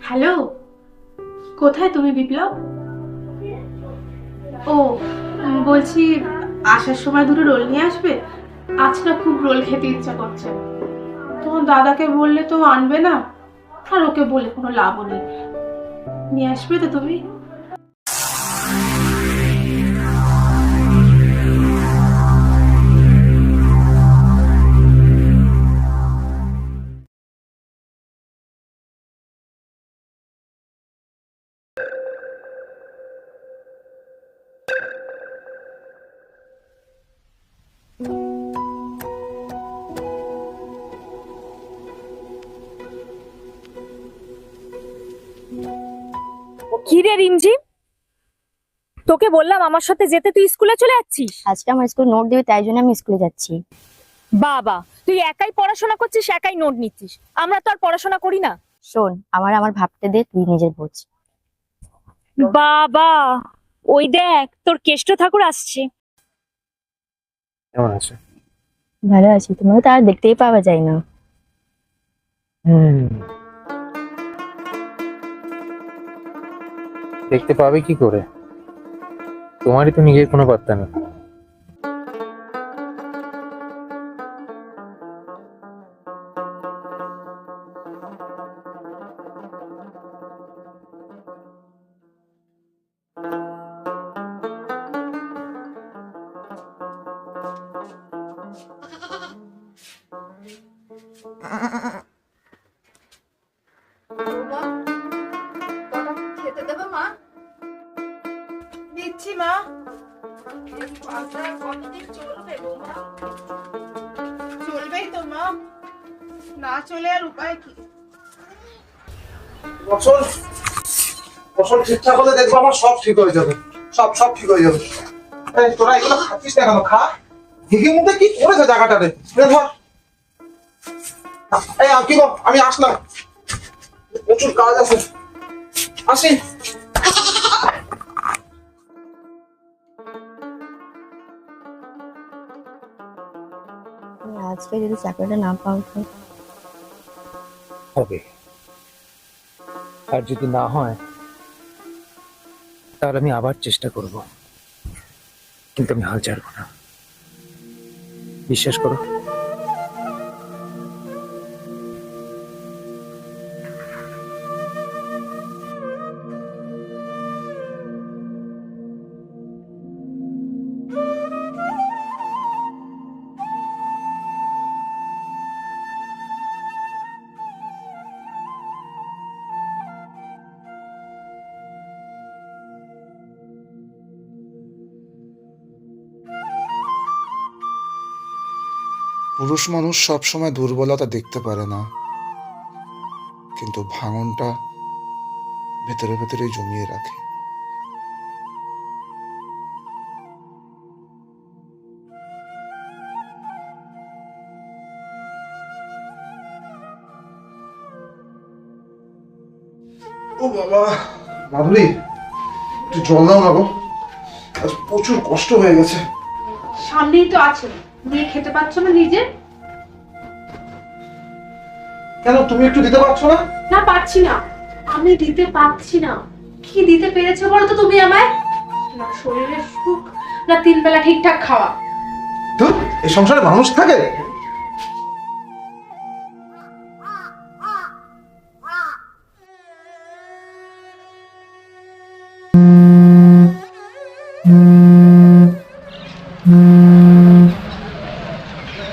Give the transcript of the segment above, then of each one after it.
Hello, কোথায় তুমি বিপ্লব? ও, বলছি আসার সময় দুটো রোল নিয়ে আসবে। আজ না খুব রোল খেতে ইচ্ছা করছে। তোমার দাদাকে বললে তো আনবে না, আর ওকে বলে কোনো লাভও নেই। নিয়ে আসবে তো তুমি? কি রে রিমঝিম, তোকে বললাম আমার সাথে যেতে, তুই স্কুলে চলে যাচ্ছিস। আজকে আমার স্কুল নোট দিবে, তাই জন্য আমি স্কুলে যাচ্ছি। বাবা, তুই একাই পড়াশোনা করছিস, একাই নোট নিচ্ছিস। আমরা তো আর পড়াশোনা করি না। শোন, আমার ভাবতে দে, তুই নিজের বোঝ। বাবা, ওই দেখ তোর কেষ্ট ঠাকুর আসছে। কেমন আছে? ভালো আছি, তোমাকে তো আর দেখতেই পাওয়া যায় না। দেখতে পাবে কি করে? তোমারই তো নিজের কোনো পাত্তা নেই। খেতে দেবে মা? দিচ্ছি মা। কতদিন চলবে বৌমা? চলবেই তো মা, না চলে আর উপায় কি? ফসল ফসল ঠিকঠাক হলে দেখবো আমার সব ঠিক হয়ে যাবে। সব সব ঠিক হয়ে যাবে। এই তোরা এগুলো খাচ্ছিস না কেন? খা। ঘিঘির মধ্যে কি করেছে জায়গাটাতে? ধর। এই কি গো, আমি আসলাম, প্রচুর কাজ আছে, আসি। আজকে যদি চাকরিটা না পাও তো হবে, আর যদি না হয় তাহলে আমি আবার চেষ্টা করব, কিন্তু আমি হাল ছাড়বো না। বিশ্বাস করো। পুরুষ মানুষ সবসময় দুর্বলতা দেখতে পারে না, কিন্তু ভাঙনটা ভেতরে ভেতরে জমিয়ে রাখে। ও বাবা, মাধুরী, একটু জল দাও না গো, আজ প্রচুর কষ্ট হয়ে গেছে। সামনেই তো আছে, নিয়ে খেতে পারছো না নিজে? কেন, তুমি একটু দিতে পারছো না? না, পারছি না, আমি দিতে পারছি না। কি দিতে পেরেছো বলো তো তুমি আমায়? না শরীরের সুখ, না তিন বেলা ঠিকঠাক খাওয়া। ধুর, এই সংসারে মানুষ থাকে?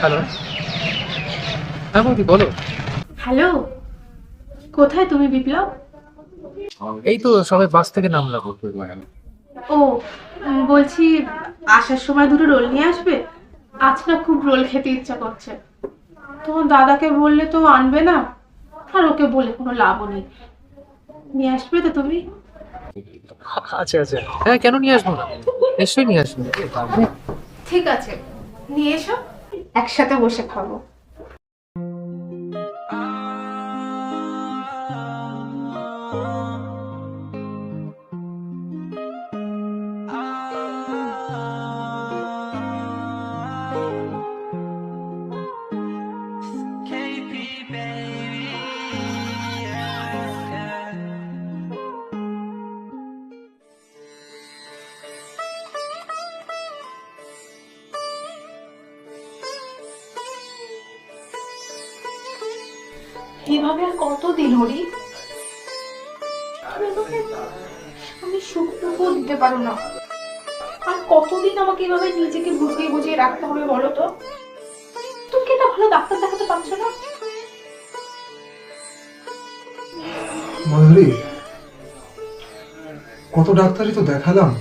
হ্যালো, হ্যাঁ বৌদি বলো। হ্যালো, কোথায় তুমি বিপ্লব? এই তো সবাই বাস থেকে নামলাম। ও, বলছি আসার সময় দুটো রোল নিয়ে আসবে। আজ না খুব রোল খেতে ইচ্ছা করছে। তোমার দাদাকে বললে তো আনবে না, আর ওকে বলে কোনো লাভও নেই। নিয়ে আসবে তো তুমি? আচ্ছা আচ্ছা, হ্যাঁ কেন নিয়ে আসবো না, নিশ্চয়ই নিয়ে আসবো। ঠিক আছে, নিয়ে এসো, একসাথে বসে খাবো। এভাবে আর কতদিন হরি? তুমি আমাকে আমি সুখটুকুও দিতে পারো না। আর কতদিন আমাকে এভাবে নিজেকে বুঝিয়ে বুঝিয়ে রাখতে হবে বলো তো? তুমি কি একটা ভালো ডাক্তার দেখাতে পারছো না? মাধুরী, কত ডাক্তারই তো দেখালাম,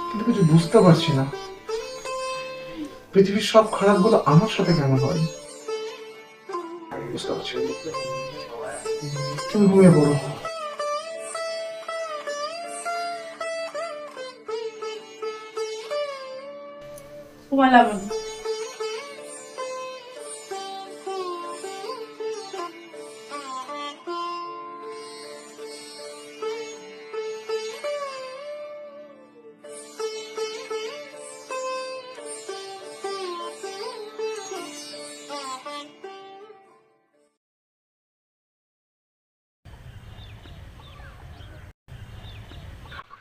কিন্তু কিছু বুঝতে পারছি না পৃথিবীর সব খারাপগুলো আমার সাথে কেন হয়। বুঝতে পারছি না। তুমি ঘুমিয়ে পড়ো। ঘুমালাম।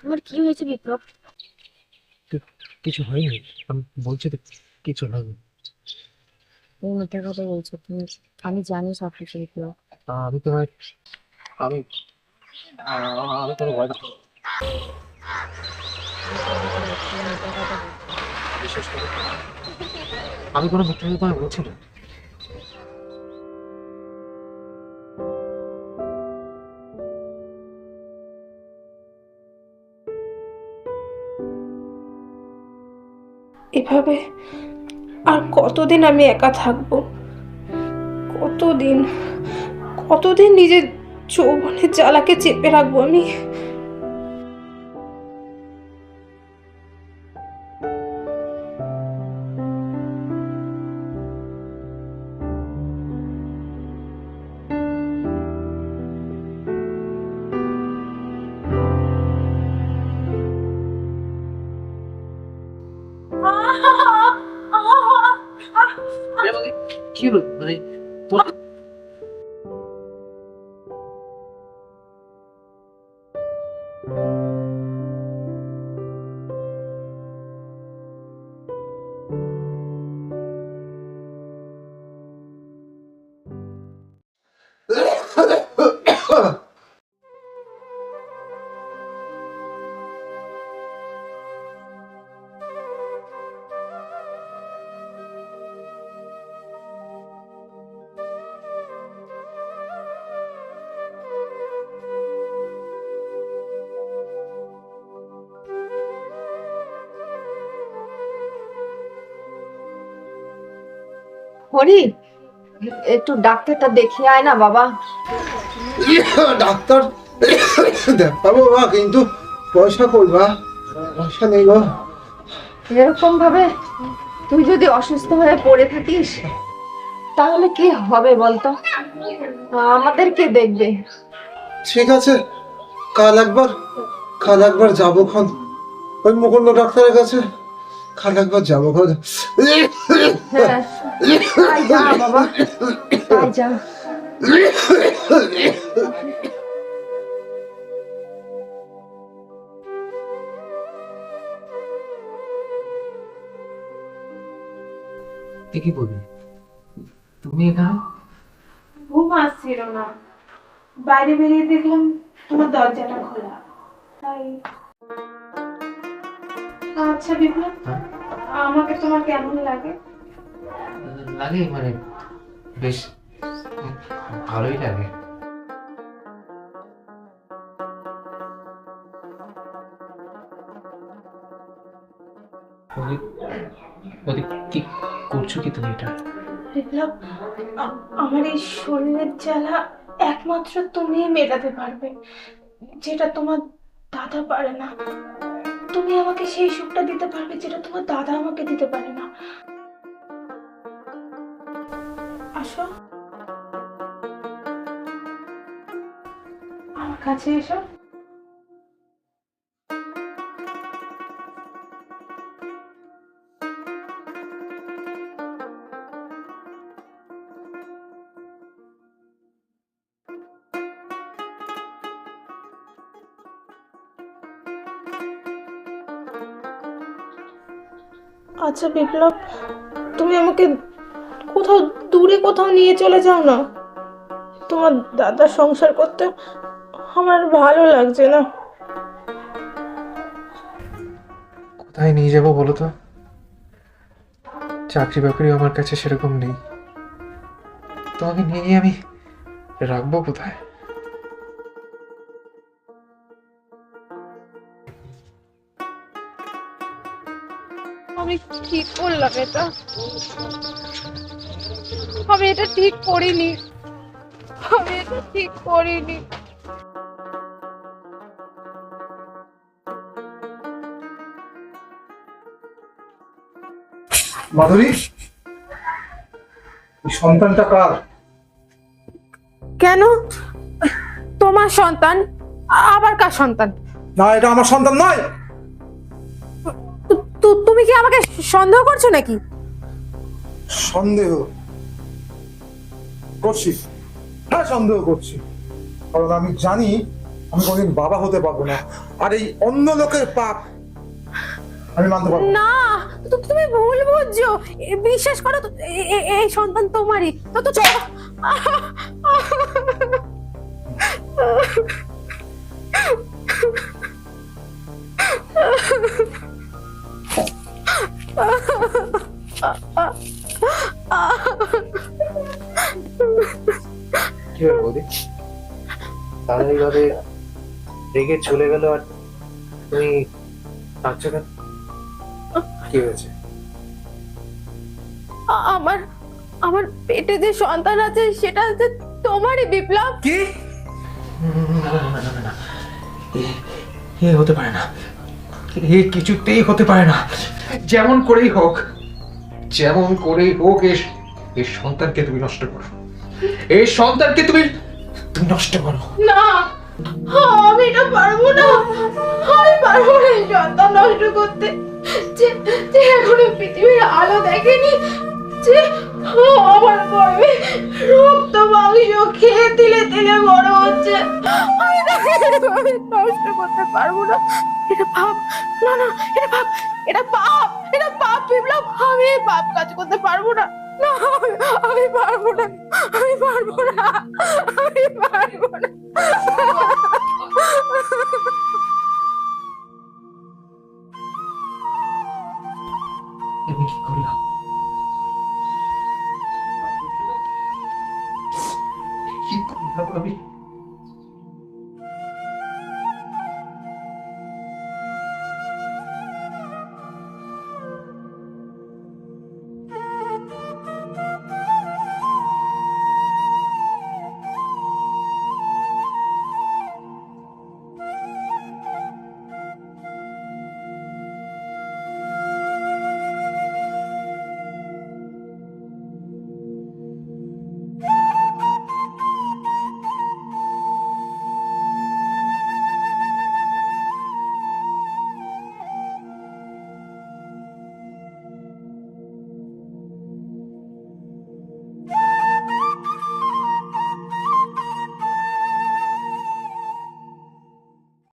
তোমার কি হয়েছে বিপ্লব? কিছু হয়নি, আমি বলছি তো কিছু হয়নি। তুমি মিথ্যা কথা বলছো। আমি জানি সব কিছু বিপ্লব। আমি তোমায় আমি আমি কোনো ভয় পাচ্ছি না। বিশ্বাস করো, আমি কোনো মিথ্যা কথা তোমায় বলছি না। এভাবে আর কতদিন আমি একা থাকবো? কতদিন কতদিন নিজের যৌবনের জ্বালাকে চেপে রাখবো আমি? কি হলো মানে তোমার? হরি, একটু ডাক্তারটা দেখিয়ে আয় না বাবা। ডাক্তার দেখাবো বা, কিন্তু পয়সা কই বা? পয়সা নেই গো। এরকম ভাবে তুই যদি অসুস্থ হয়ে পড়ে থাকিস তাহলে কি হবে বলতো? আমাদের কে দেখবে? ঠিক আছে, কাল একবার যাবো খন ওই মুকুন্দ ডাক্তারের কাছে। কাল একবার যাবো খন। হ্যাঁ, তাই যা বাবা, তাই যা। কি বলবি তুমি এখানে? ঘুম আসছিল না, বাইরে বেরিয়ে দেখলাম তোমার দরজাটা খোলা, তাই। আচ্ছা বিপ্লব, হ্যাঁ? আমাকে তোমার কেমন লাগে? লাগে মানে বেশ ভালোই লাগে। কি করছো কি তুমি এটা? বিপ্লব, আমার এই শরীরের জ্বালা একমাত্র তুমি মেটাতে পারবে, যেটা তোমার দাদা পারে না। তুমি আমাকে সেই সুখটা দিতে পারবে যেটা তোমার দাদা আমাকে দিতে পারে না। আসো, আমার কাছে এসো। আচ্ছা বিপ্লব, তুমি আমাকে কোথাও দূরে কোথাও নিয়ে চলে যাও না। তোমার দাদা সংসার করতে আমার ভালো লাগছে না। কোথায় নিয়ে যাবো বলো তো? চাকরি বাকরি আমার কাছে সেরকম নেই। তোমাকে নিয়ে গিয়ে আমি রাখবো কোথায়? আমি কি করলাম এটা? আমি এটা ঠিক করিনি। আমি এটা ঠিক করিনি। মাধুরী, এই সন্তানটা কার? কেন? তোমার সন্তান? আবার কার সন্তান? না, এটা আমার সন্তান নয়। তুমি কি আমাকে সন্দেহ করছো নাকি? সন্দেহ করছি, হ্যাঁ সন্দেহ করছি, কারণ আমি জানি আমি কোনদিন বাবা হতে পারবো না, আর এই অন্য লোকের পাপ আমি মানতে পারবো না। না, তুমি ভুল বুঝছো। বিশ্বাস করো তো, এই সন্তান তোমারই। তো তো কি হলো বৌদি? দাদা এইভাবে রেগে চলে গেল আর তুমি কাঁদছো কেন? কি হয়েছে? আমার আমার পেটে যে সন্তান আছে সেটা হচ্ছে তোমারই, বিপ্লব। কি? না না না না না, এ হতে পারে না, এ কিছুতেই হতে পারে না। যেমন করেই হোক, যেমন করেই হোক, এই সন্তানকে তুমি নষ্ট করো। এই সন্তানকে তুমি নষ্ট করো। না, আমি এটা পারবো না। আমি পারবো না এই সন্তান নষ্ট করতে। যে যে এখনো পৃথিবীর আলো দেখেনি, যে আমার গর্ভে রক্ত মাংস খেয়ে তিলে তিলে বড় হচ্ছে, আমি তাকে এভাবে নষ্ট করতে পারবো না। এটা পাপ। না না, এটা পাপ, এটা পাপ, এটা পাপ বিপ্লব। আমি এই পাপ কাজ করতে পারবো না। না, আমি পারবো না, আমি পারবো না, আমি পারবো না। আমি কি করলাম? কি করলাম আমি?